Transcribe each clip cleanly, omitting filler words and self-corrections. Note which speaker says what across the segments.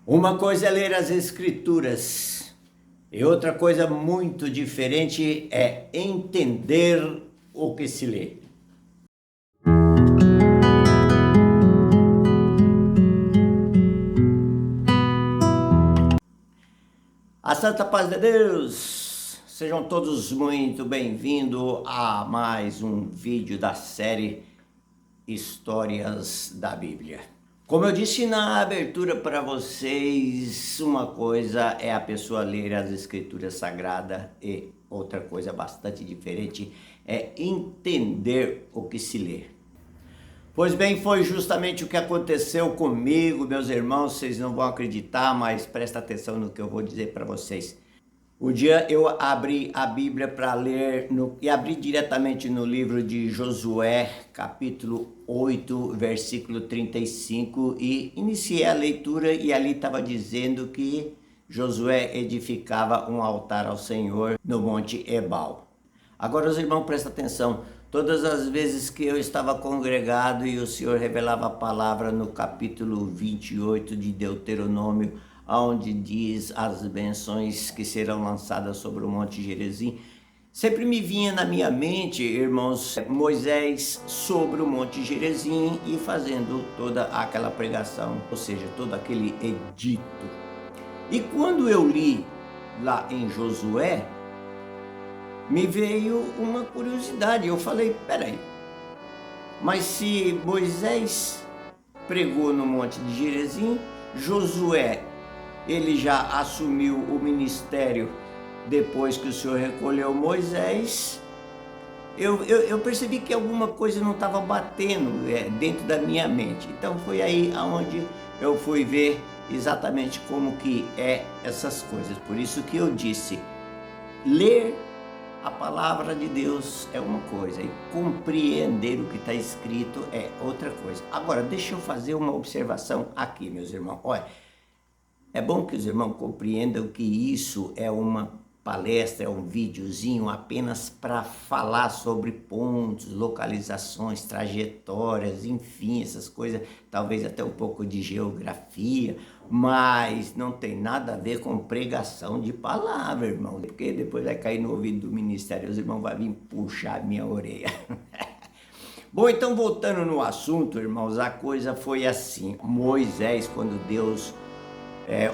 Speaker 1: Uma coisa é ler as Escrituras e outra coisa muito diferente é entender o que se lê. A Santa Paz de Deus! Sejam todos muito bem-vindos a mais um vídeo da série Histórias da Bíblia. Como eu disse na abertura para vocês, uma coisa é a pessoa ler as Escrituras Sagradas e outra coisa bastante diferente é entender o que se lê. Pois bem, foi justamente o que aconteceu comigo, meus irmãos. Vocês não vão acreditar, mas presta atenção no que eu vou dizer para vocês. Um dia eu abri a Bíblia para ler e abri diretamente no livro de Josué, capítulo 8, versículo 35, e iniciei a leitura e ali estava dizendo que Josué edificava um altar ao Senhor no Monte Ebal. Agora os irmãos prestem atenção, todas as vezes que eu estava congregado e o Senhor revelava a palavra no capítulo 28 de Deuteronômio, onde diz as bênçãos que serão lançadas sobre o Monte Gerizim, sempre me vinha na minha mente, irmãos, Moisés sobre o Monte Gerizim e fazendo toda aquela pregação, ou seja, todo aquele edito. E quando eu li lá em Josué, me veio uma curiosidade. Eu falei, peraí, mas se Moisés pregou no Monte de Gerizim, Josué, ele já assumiu o ministério depois que o Senhor recolheu Moisés, eu percebi que alguma coisa não estava batendo dentro da minha mente. Então foi aí onde eu fui ver exatamente como que é essas coisas. Por isso que eu disse, ler a palavra de Deus é uma coisa e compreender o que está escrito é outra coisa. Agora, deixa eu fazer uma observação aqui, meus irmãos. Olha, é bom que os irmãos compreendam que isso é uma palestra, é um videozinho apenas para falar sobre pontos, localizações, trajetórias, enfim, essas coisas, talvez até um pouco de geografia, mas não tem nada a ver com pregação de palavra, irmão, porque depois vai cair no ouvido do ministério, os irmãos vão vir puxar a minha orelha. Bom, então voltando no assunto, irmãos, a coisa foi assim. Moisés, quando Deus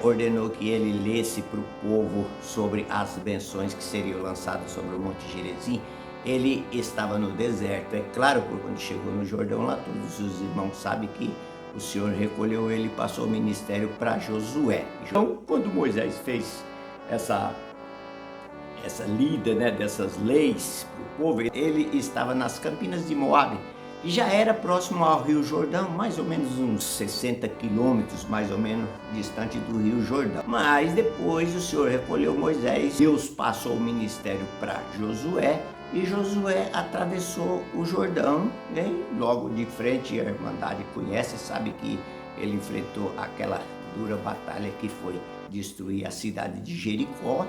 Speaker 1: ordenou que ele lesse para o povo sobre as bênçãos que seriam lançadas sobre o Monte Gerizim, ele estava no deserto. É claro, porque quando chegou no Jordão, lá todos os irmãos sabem que o Senhor recolheu ele e passou o ministério para Josué. Então, quando Moisés fez essa lida, dessas leis para o povo, ele estava nas campinas de Moabe, e já era próximo ao Rio Jordão, mais ou menos uns 60 quilômetros, mais ou menos, distante do Rio Jordão. Mas depois o Senhor recolheu Moisés, Deus passou o ministério para Josué, e Josué atravessou o Jordão, né? Logo de frente, a Irmandade conhece, sabe que ele enfrentou aquela dura batalha que foi destruir a cidade de Jericó.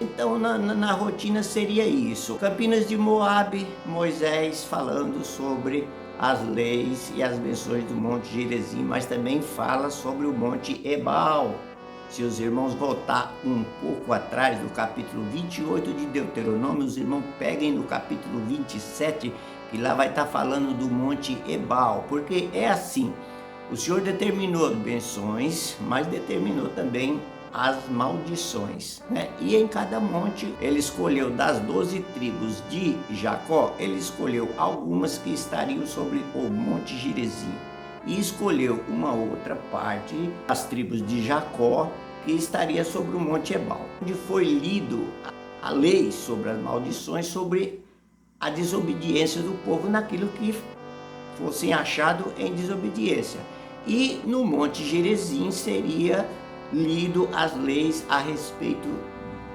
Speaker 1: Então na rotina seria isso, Campinas de Moabe, Moisés falando sobre as leis e as bênçãos do Monte Gerizim, mas também fala sobre o Monte Ebal. Se os irmãos voltar um pouco atrás do capítulo 28 de Deuteronômio, os irmãos peguem no capítulo 27, que lá vai estar falando do Monte Ebal, porque é assim, o Senhor determinou bênçãos, mas determinou também as maldições, E em cada monte ele escolheu das 12 tribos de Jacó, ele escolheu algumas que estariam sobre o Monte Gerizim e escolheu uma outra parte, as tribos de Jacó, que estaria sobre o Monte Ebal, onde foi lido a lei sobre as maldições, sobre a desobediência do povo naquilo que fossem achado em desobediência. E no Monte Gerizim seria lido as leis a respeito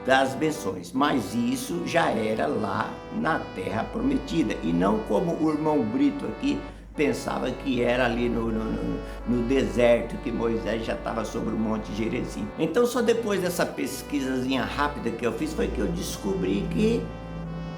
Speaker 1: das bênçãos, mas isso já era lá na Terra Prometida e não como o irmão Brito aqui pensava que era ali no deserto, que Moisés já estava sobre o Monte Gerizim. Então só depois dessa pesquisazinha rápida que eu fiz foi que eu descobri que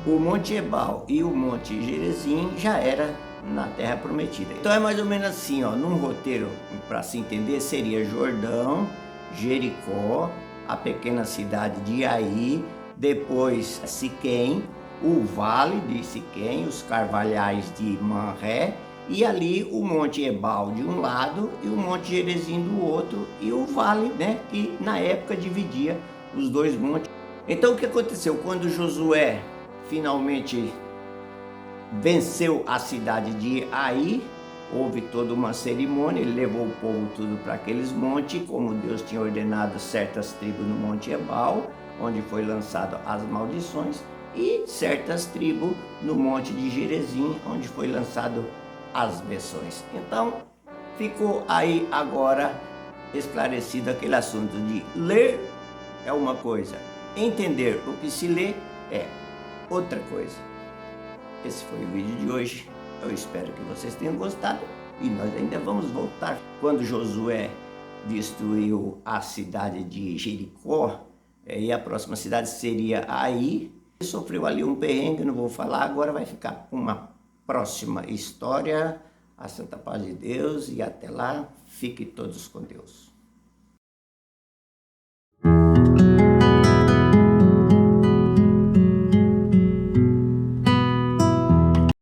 Speaker 1: o Monte Ebal e o Monte Gerizim já era na Terra Prometida. Então é mais ou menos assim, num roteiro, para se entender, seria Jordão, Jericó, a pequena cidade de Ai, depois Siquém, o vale de Siquém, os carvalhais de Manré, e ali o Monte Ebal de um lado e o Monte Gerezim do outro, e o vale, né, que na época dividia os dois montes. Então o que aconteceu? Quando Josué finalmente venceu a cidade de Ai, houve toda uma cerimônia, ele levou o povo tudo para aqueles montes, como Deus tinha ordenado certas tribos no Monte Ebal, onde foi lançado as maldições, e certas tribos no Monte de Gerezim, onde foi lançado as bênçãos. Então, ficou aí agora esclarecido aquele assunto de ler é uma coisa, entender o que se lê é outra coisa. Esse foi o vídeo de hoje. Eu espero que vocês tenham gostado e nós ainda vamos voltar. Quando Josué destruiu a cidade de Jericó, e a próxima cidade seria Ai, ele sofreu ali um perrengue, não vou falar, agora vai ficar com uma próxima história. A santa paz de Deus e até lá, fiquem todos com Deus.